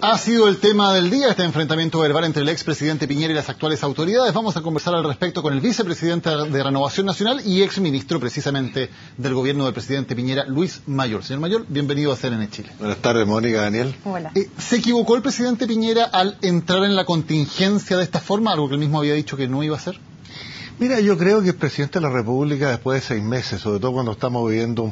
Ha sido el tema del día este enfrentamiento verbal entre el expresidente Piñera y las actuales autoridades. Vamos a conversar al respecto con el vicepresidente de Renovación Nacional y exministro precisamente del gobierno del presidente Piñera, Luis Mayor. Señor Mayor, bienvenido a CNN Chile. Buenas tardes, Mónica, Daniel. Hola. ¿Se equivocó el presidente Piñera al entrar en la contingencia de esta forma, algo que él mismo había dicho que no iba a hacer? Mira, yo creo que el presidente de la República, después de 6 meses, sobre todo cuando estamos viviendo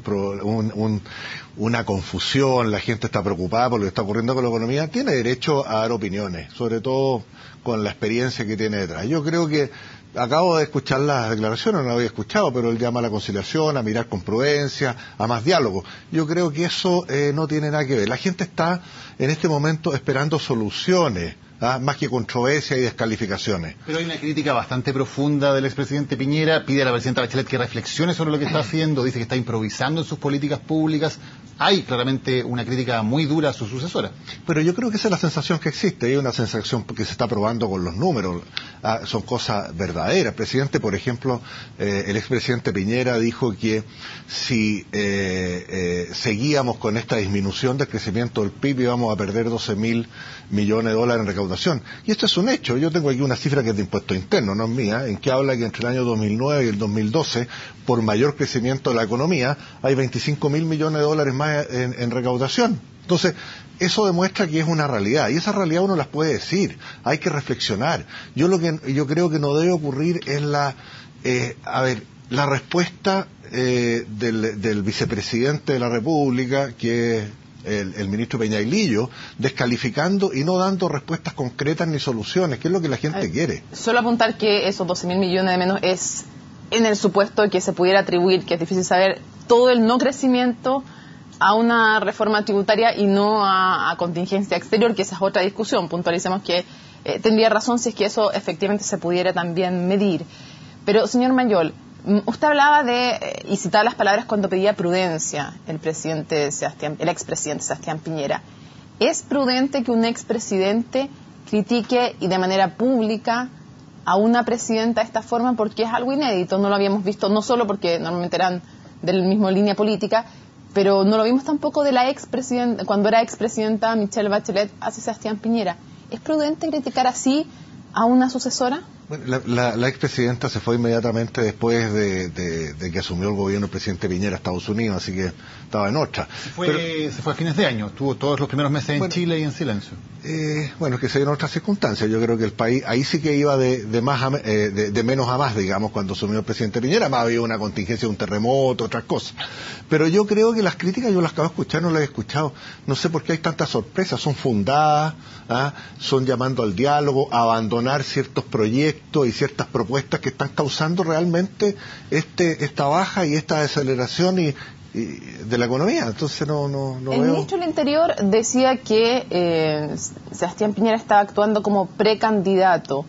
una confusión, la gente está preocupada por lo que está ocurriendo con la economía, tiene derecho a dar opiniones, sobre todo con la experiencia que tiene detrás. Yo creo que acabo de escuchar las declaraciones, no las había escuchado, pero él llama a la conciliación, a mirar con prudencia, a más diálogo. Yo creo que eso no tiene nada que ver. La gente está en este momento esperando soluciones, más que controversia y descalificaciones. Pero hay una crítica bastante profunda del expresidente Piñera, pide a la presidenta Bachelet que reflexione sobre lo que está haciendo, dice que está improvisando en sus políticas públicas. Hay claramente una crítica muy dura a su sucesora. Pero yo creo que esa es la sensación que existe, hay una sensación que se está probando con los números, son cosas verdaderas. El presidente, por ejemplo, el expresidente Piñera dijo que si seguíamos con esta disminución del crecimiento del PIB íbamos a perder 12.000 millones de dólares en recaudación. Y esto es un hecho. Yo tengo aquí una cifra que es de impuesto interno, no es mía, en que habla que entre el año 2009 y el 2012, por mayor crecimiento de la economía, hay 25.000 millones de dólares más en recaudación. Entonces, eso demuestra que es una realidad, y esa realidad uno las puede decir, hay que reflexionar. Yo creo que no debe ocurrir es la respuesta del vicepresidente de la República, que es el ministro Peñailillo, descalificando y no dando respuestas concretas ni soluciones, que es lo que la gente quiere. Solo apuntar que esos 12.000 millones de menos es en el supuesto de que se pudiera atribuir, que es difícil saber, todo el no crecimiento a una reforma tributaria y no a contingencia exterior, que esa es otra discusión. Puntualicemos que tendría razón si es que eso efectivamente se pudiera también medir. Pero, señor Mayor, usted hablaba y citaba las palabras cuando pedía prudencia el expresidente Sebastián Piñera. ¿Es prudente que un expresidente critique y de manera pública a una presidenta de esta forma? Porque es algo inédito, no lo habíamos visto, no solo porque normalmente eran del mismo línea política, pero no lo vimos tampoco de la expresidenta, cuando era expresidenta Michelle Bachelet hacia Sebastián Piñera. ¿Es prudente criticar así a una sucesora? Bueno, la expresidenta se fue inmediatamente después de que asumió el gobierno el presidente Piñera a Estados Unidos, así que estaba en otra. Se fue a fines de año, estuvo todos los primeros meses en Chile y en silencio. Bueno, es que se dieron otras circunstancias. Yo creo que el país ahí sí que iba de menos a más, digamos, cuando asumió el presidente Piñera. Más había una contingencia, un terremoto, otras cosas. Pero yo creo que las críticas yo las acabo de escuchar, no las he escuchado. No sé por qué hay tantas sorpresas, son fundadas, son llamando al diálogo, a abandonar ciertos proyectos y ciertas propuestas que están causando realmente esta baja y esta desaceleración y de la economía. Entonces no el veo. Ministro del Interior decía que Sebastián Piñera estaba actuando como precandidato.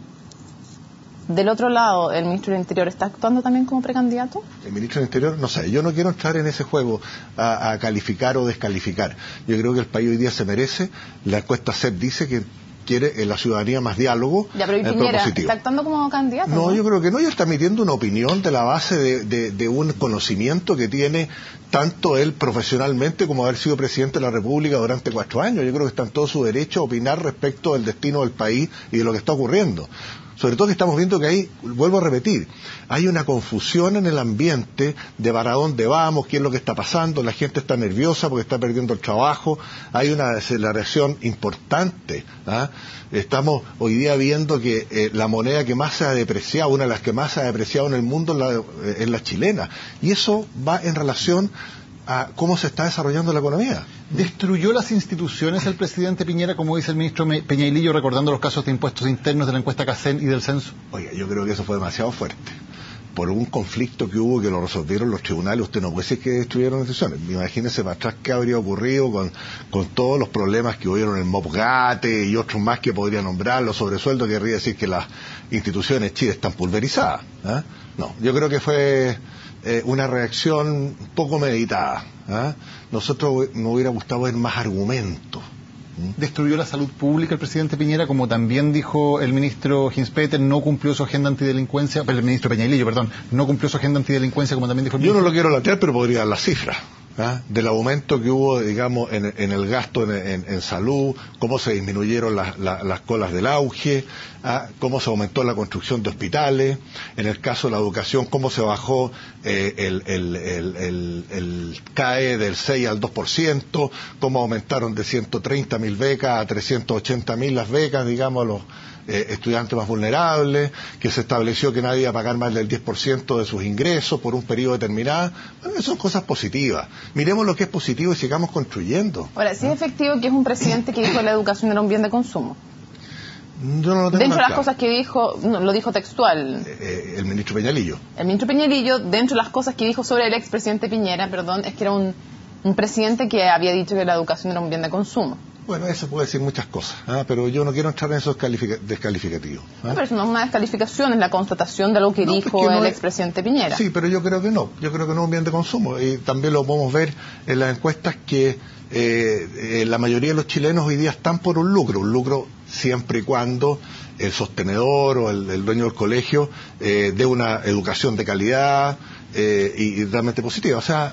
Del otro lado, ¿el Ministro del Interior está actuando también como precandidato? El Ministro del Interior, no sé, yo no quiero entrar en ese juego a calificar o descalificar. Yo creo que el país hoy día se merece. La encuesta CEP dice que quiere la ciudadanía más diálogo. Ya, pero Piñera está actuando como candidato. No, yo creo que no, ella está emitiendo una opinión de la base de un conocimiento que tiene tanto él profesionalmente como haber sido presidente de la República durante 4 años. Yo creo que está en todo su derecho a opinar respecto del destino del país y de lo que está ocurriendo. Sobre todo que estamos viendo que hay, vuelvo a repetir, hay una confusión en el ambiente de para dónde vamos, qué es lo que está pasando, la gente está nerviosa porque está perdiendo el trabajo, hay una deceleración importante. Estamos hoy día viendo que la moneda que más se ha depreciado, una de las que más se ha depreciado en el mundo es la chilena, y eso va en relación a cómo se está desarrollando la economía. ¿Destruyó las instituciones el presidente Piñera, como dice el ministro Peñailillo, recordando los casos de impuestos internos de la encuesta CACEN y del censo? Oiga, yo creo que eso fue demasiado fuerte. Por un conflicto que hubo, que lo resolvieron los tribunales, usted no puede decir que destruyeron instituciones. Imagínese para atrás qué habría ocurrido con todos los problemas que hubieron en Mopgate y otros más que podría nombrar, los sobresueldos, querría decir que las instituciones chiles están pulverizadas. No, yo creo que fue una reacción poco meditada. Nosotros nos hubiera gustado ver más argumentos. ¿Destruyó la salud pública el presidente Piñera, como también dijo el ministro Hinspeter, no cumplió su agenda antidelincuencia, el ministro Peñailillo, perdón, no cumplió su agenda antidelincuencia, como también dijo el ministro? Yo no lo quiero latear, pero podría dar las cifras. del aumento que hubo, digamos, en el gasto en salud, cómo se disminuyeron las colas del auge, cómo se aumentó la construcción de hospitales, en el caso de la educación, cómo se bajó el CAE del 6 al 2%, cómo aumentaron de 130.000 becas a 380.000 las becas, digamos, a los estudiantes más vulnerables, que se estableció que nadie iba a pagar más del 10% de sus ingresos por un periodo determinado. Bueno, son cosas positivas. Miremos lo que es positivo y sigamos construyendo. Ahora, ¿sí es efectivo que es un presidente que dijo que la educación era un bien de consumo? Yo no lo tengo. Dentro de las cosas que dijo, no, lo dijo textual. El ministro Peñalillo. El ministro Peñalillo, dentro de las cosas que dijo sobre el expresidente Piñera, es que era un presidente que había dicho que la educación era un bien de consumo. Bueno, eso puede decir muchas cosas, pero yo no quiero entrar en esos descalificativos. No, pero eso no es una descalificación, es la constatación de lo que dijo el expresidente Piñera. Sí, pero yo creo que no. Yo creo que no es un bien de consumo. Y también lo podemos ver en las encuestas que la mayoría de los chilenos hoy día están por un lucro siempre y cuando el sostenedor o el dueño del colegio dé una educación de calidad y realmente positiva. O sea,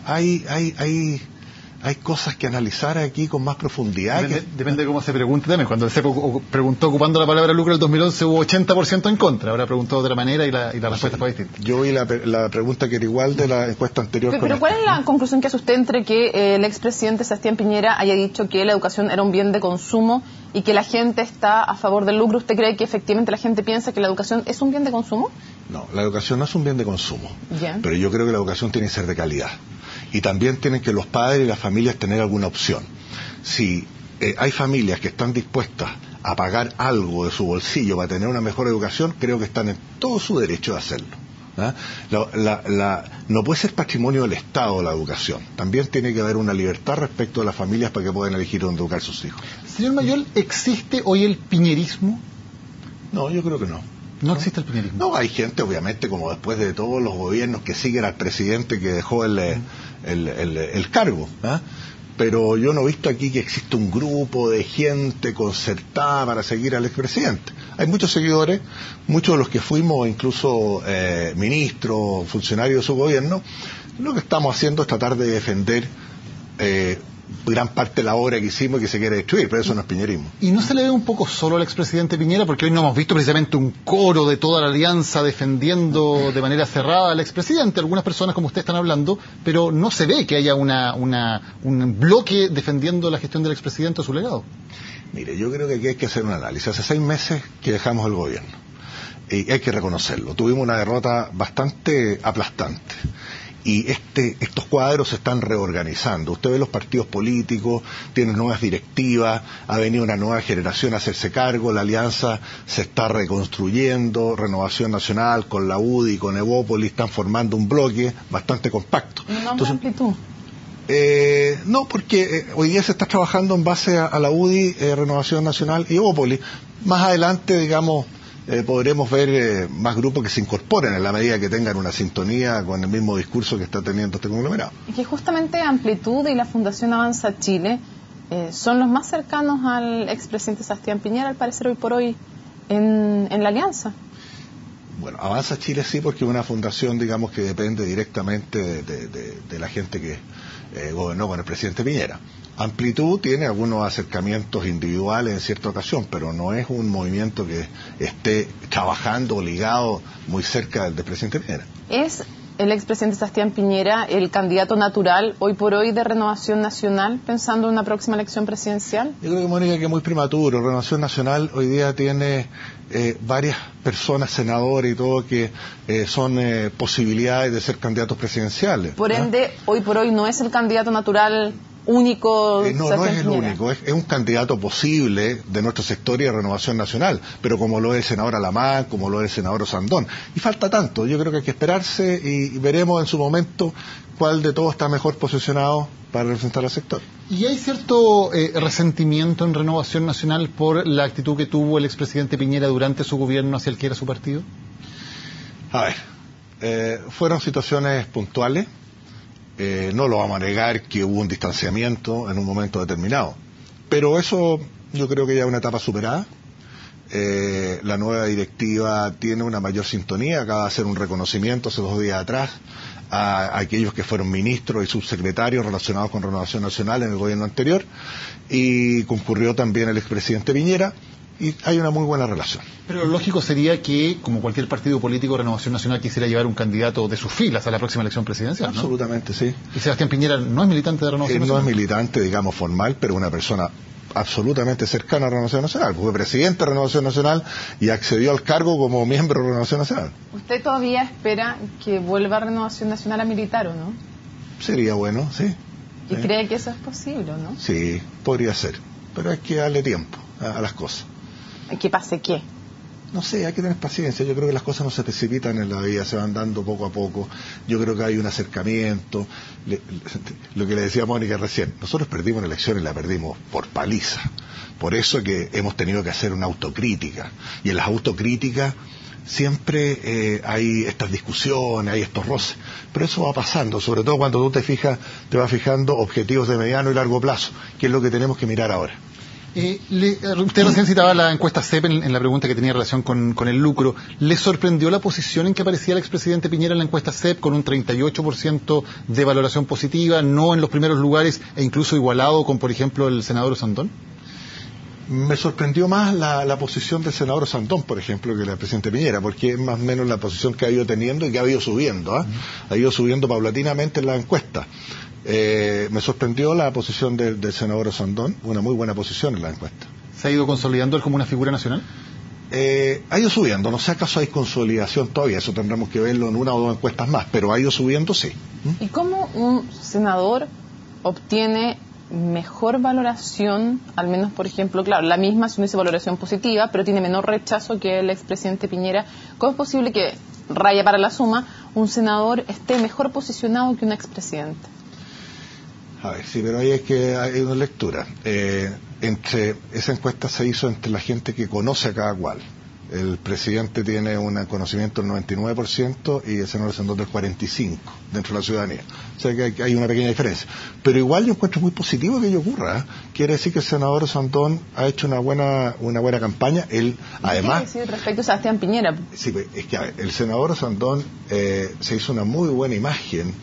hay cosas que analizar aquí con más profundidad. Depende de cómo se pregunte también. Cuando se preguntó ocupando la palabra lucro en el 2011 hubo 80% en contra. Ahora preguntó de otra manera y la respuesta fue distinta. Yo vi la pregunta que era igual de la encuesta anterior. Pero ¿cuál es la conclusión que hace usted entre que el expresidente Sebastián Piñera haya dicho que la educación era un bien de consumo y que la gente está a favor del lucro? ¿Usted cree que efectivamente la gente piensa que la educación es un bien de consumo? No, la educación no es un bien de consumo. Bien. Pero yo creo que la educación tiene que ser de calidad. Y también tienen que los padres y las familias tener alguna opción. Si hay familias que están dispuestas a pagar algo de su bolsillo para tener una mejor educación, creo que están en todo su derecho de hacerlo. No puede ser patrimonio del Estado la educación. También tiene que haber una libertad respecto a las familias para que puedan elegir dónde educar sus hijos. Señor Mayol, ¿existe hoy el piñerismo? No, yo creo que no. ¿No existe el piñerismo? No, hay gente, obviamente, como después de todos los gobiernos que siguen al presidente que dejó el cargo, pero yo no he visto aquí que existe un grupo de gente concertada para seguir al expresidente. Hay muchos seguidores, muchos de los que fuimos incluso ministros, funcionarios de su gobierno. Lo que estamos haciendo es tratar de defender gran parte de la obra que hicimos y que se quiere destruir, pero eso no es piñerismo. ¿Y no se le ve un poco solo al expresidente Piñera? Porque hoy no hemos visto precisamente un coro de toda la alianza defendiendo de manera cerrada al expresidente. Algunas personas como usted están hablando, pero no se ve que haya un bloque defendiendo la gestión del expresidente o su legado. Mire, yo creo que aquí hay que hacer un análisis. Hace 6 meses que dejamos el gobierno y hay que reconocerlo. Tuvimos una derrota bastante aplastante. Y estos cuadros se están reorganizando. Usted ve los partidos políticos, tienen nuevas directivas, ha venido una nueva generación a hacerse cargo, la alianza se está reconstruyendo, Renovación Nacional con la UDI, con Evópolis, están formando un bloque bastante compacto. Entonces, amplitud. No, porque hoy día se está trabajando en base a la UDI, Renovación Nacional y Evópolis. Más adelante, digamos, podremos ver más grupos que se incorporen en la medida que tengan una sintonía con el mismo discurso que está teniendo este conglomerado. Y que justamente Amplitud y la Fundación Avanza Chile son los más cercanos al expresidente Sebastián Piñera, al parecer hoy por hoy, en la alianza. Bueno, Avanza Chile sí, porque es una fundación, digamos, que depende directamente de la gente que gobernó con el presidente Piñera. Amplitud tiene algunos acercamientos individuales en cierta ocasión, pero no es un movimiento que esté trabajando o ligado muy cerca del presidente Piñera. ¿Es el expresidente Sebastián Piñera el candidato natural hoy por hoy de Renovación Nacional, pensando en una próxima elección presidencial? Yo creo que, Mónica, que es muy prematuro. Renovación Nacional hoy día tiene varias personas, senadores y todo, que son posibilidades de ser candidatos presidenciales. Por ende, hoy por hoy no es el candidato natural único. No es el único, es un candidato posible de nuestro sector y de Renovación Nacional, pero como lo es el senador Alamán, como lo es el senador Sandón. Y falta tanto, yo creo que hay que esperarse y veremos en su momento cuál de todos está mejor posicionado para representar al sector. ¿Y hay cierto resentimiento en Renovación Nacional por la actitud que tuvo el expresidente Piñera durante su gobierno hacia el que era su partido? A ver, fueron situaciones puntuales. No lo vamos a negar que hubo un distanciamiento en un momento determinado, pero eso yo creo que ya es una etapa superada. la nueva directiva tiene una mayor sintonía. Acaba de hacer un reconocimiento hace 2 días atrás a aquellos que fueron ministros y subsecretarios relacionados con Renovación Nacional en el gobierno anterior, y concurrió también el expresidente Piñera, y hay una muy buena relación. Pero lo lógico sería que, como cualquier partido político, Renovación Nacional quisiera llevar un candidato de sus filas a la próxima elección presidencial, ¿no? Absolutamente, sí. ¿Y Sebastián Piñera no es militante de Renovación Nacional? No es militante, digamos, formal, pero una persona absolutamente cercana a Renovación Nacional. Fue presidente de Renovación Nacional y accedió al cargo como miembro de Renovación Nacional. ¿Usted todavía espera que vuelva Renovación Nacional a militar o no? Sería bueno, sí. ¿Y cree que eso es posible o no? Sí, podría ser, pero hay que darle tiempo a las cosas. ¿Que pase qué? No sé, hay que tener paciencia. Yo creo que las cosas no se precipitan en la vida, se van dando poco a poco. Yo creo que hay un acercamiento. Lo que le decía a Mónica recién, nosotros perdimos una elección y la perdimos por paliza. Por eso que hemos tenido que hacer una autocrítica. Y en las autocríticas siempre hay estas discusiones, hay estos roces. Pero eso va pasando, sobre todo cuando tú te vas fijando objetivos de mediano y largo plazo, que es lo que tenemos que mirar ahora. Usted recién citaba la encuesta CEP en la pregunta que tenía relación con el lucro. ¿Le sorprendió la posición en que aparecía el expresidente Piñera en la encuesta CEP, con un 38% de valoración positiva, no en los primeros lugares e incluso igualado con, por ejemplo, el senador Sandón? Me sorprendió más la posición del senador Sandón, por ejemplo, que la presidente Piñera, porque es más o menos la posición que ha ido teniendo y que ha ido subiendo, ha ido subiendo paulatinamente en la encuesta. Me sorprendió la posición del senador Sandón, una muy buena posición en la encuesta. ¿Se ha ido consolidando él como una figura nacional? Ha ido subiendo, no sé acaso hay consolidación todavía, eso tendremos que verlo en 1 o 2 encuestas más, pero ha ido subiendo, sí. ¿Y cómo un senador obtiene mejor valoración, al menos, por ejemplo, claro, la misma si no dice valoración positiva, pero tiene menor rechazo que el expresidente Piñera? ¿Cómo es posible que, raya para la suma, un senador esté mejor posicionado que un expresidente? A ver, sí, pero ahí es que hay una lectura. Esa encuesta se hizo entre la gente que conoce a cada cual. El presidente tiene un conocimiento del 99% y el senador Sandón del 45% dentro de la ciudadanía. O sea que hay una pequeña diferencia. Pero igual yo encuentro muy positivo que ello ocurra. Quiere decir que el senador Sandón ha hecho una buena campaña. Él, además... ¿Qué decir respecto a Sebastián Piñera? Sí, es que a ver, el senador Sandón se hizo una muy buena imagen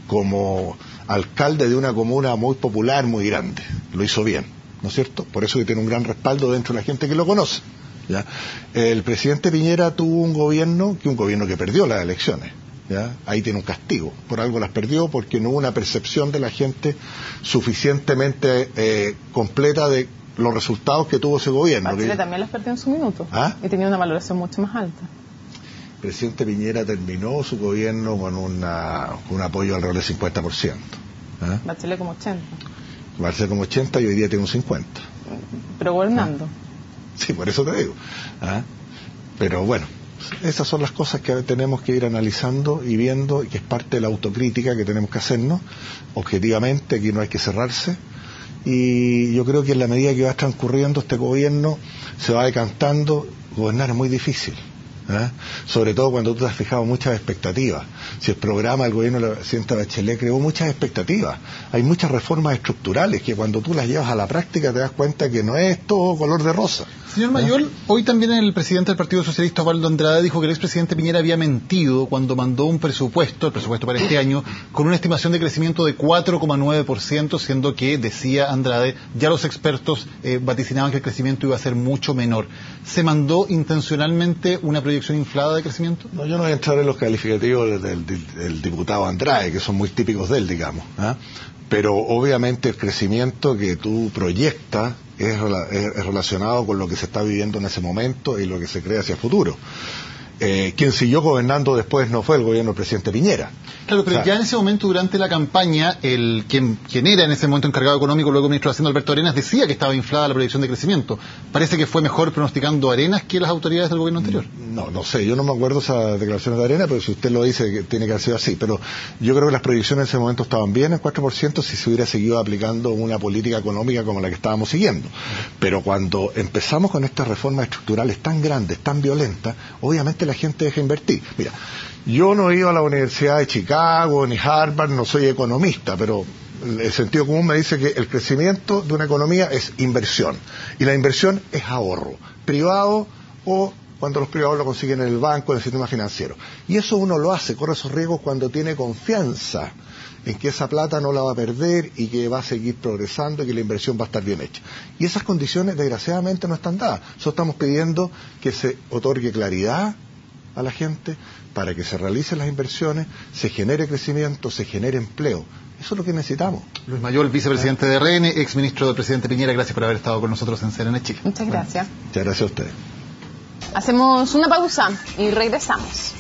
como alcalde de una comuna muy popular, muy grande. Lo hizo bien, ¿no es cierto? Por eso que tiene un gran respaldo dentro de la gente que lo conoce. ¿Ya? El presidente Piñera tuvo un gobierno que perdió las elecciones. ¿Ya? Ahí tiene un castigo. Por algo las perdió, porque no hubo una percepción de la gente suficientemente completa de los resultados que tuvo ese gobierno. Chile también las perdió en su minuto. Y tenía una valoración mucho más alta. El presidente Piñera terminó su gobierno con un apoyo alrededor del 50%. Bachelet como 80%. Bachelet como 80% y hoy día tiene un 50%. Pero gobernando. Sí, por eso te digo. Pero bueno, esas son las cosas que tenemos que ir analizando y viendo, y que es parte de la autocrítica que tenemos que hacernos objetivamente. Aquí no hay que cerrarse, y yo creo que en la medida que va transcurriendo este gobierno se va decantando. Gobernar es muy difícil, sobre todo cuando tú te has fijado muchas expectativas. Si el programa del gobierno de la presidenta Bachelet creó muchas expectativas, hay muchas reformas estructurales que cuando tú las llevas a la práctica te das cuenta que no es todo color de rosa. Señor Mayol, hoy también el presidente del Partido Socialista, Osvaldo Andrade, dijo que el expresidente Piñera había mentido cuando mandó un presupuesto, el presupuesto para este año, con una estimación de crecimiento de 4,9%, siendo que, decía Andrade, ya los expertos vaticinaban que el crecimiento iba a ser mucho menor. ¿Se mandó intencionalmente una proyección inflada de crecimiento? No, yo no voy a entrar en los calificativos del diputado Andrade, que son muy típicos de él, digamos. Pero obviamente el crecimiento que tú proyectas es relacionado con lo que se está viviendo en ese momento y lo que se cree hacia el futuro. Quien siguió gobernando después no fue el gobierno del presidente Piñera. Claro, pero ya en ese momento, durante la campaña, quien era en ese momento encargado económico, luego ministro de Hacienda, Alberto Arenas, decía que estaba inflada la proyección de crecimiento. Parece que fue mejor pronosticando Arenas que las autoridades del gobierno anterior. No sé, yo no me acuerdo esas declaraciones de Arenas, pero si usted lo dice, que tiene que haber sido así. Pero yo creo que las proyecciones en ese momento estaban bien, el 4%, si se hubiera seguido aplicando una política económica como la que estábamos siguiendo. Pero cuando empezamos con estas reformas estructurales tan grandes, tan violentas, obviamente la gente deja invertir. Mira, yo no he ido a la Universidad de Chicago ni Harvard, no soy economista, pero el sentido común me dice que el crecimiento de una economía es inversión, y la inversión es ahorro, privado o cuando los privados lo consiguen en el banco, en el sistema financiero. Y eso uno lo hace, corre esos riesgos cuando tiene confianza en que esa plata no la va a perder y que va a seguir progresando y que la inversión va a estar bien hecha. Y esas condiciones, desgraciadamente, no están dadas. Nosotros estamos pidiendo que se otorgue claridad a la gente para que se realicen las inversiones, se genere crecimiento, se genere empleo. Eso es lo que necesitamos. Luis Mayol, vicepresidente de RN, exministro del presidente Piñera, gracias por haber estado con nosotros en CNN Chile. Muchas gracias. Muchas gracias a ustedes. Hacemos una pausa y regresamos.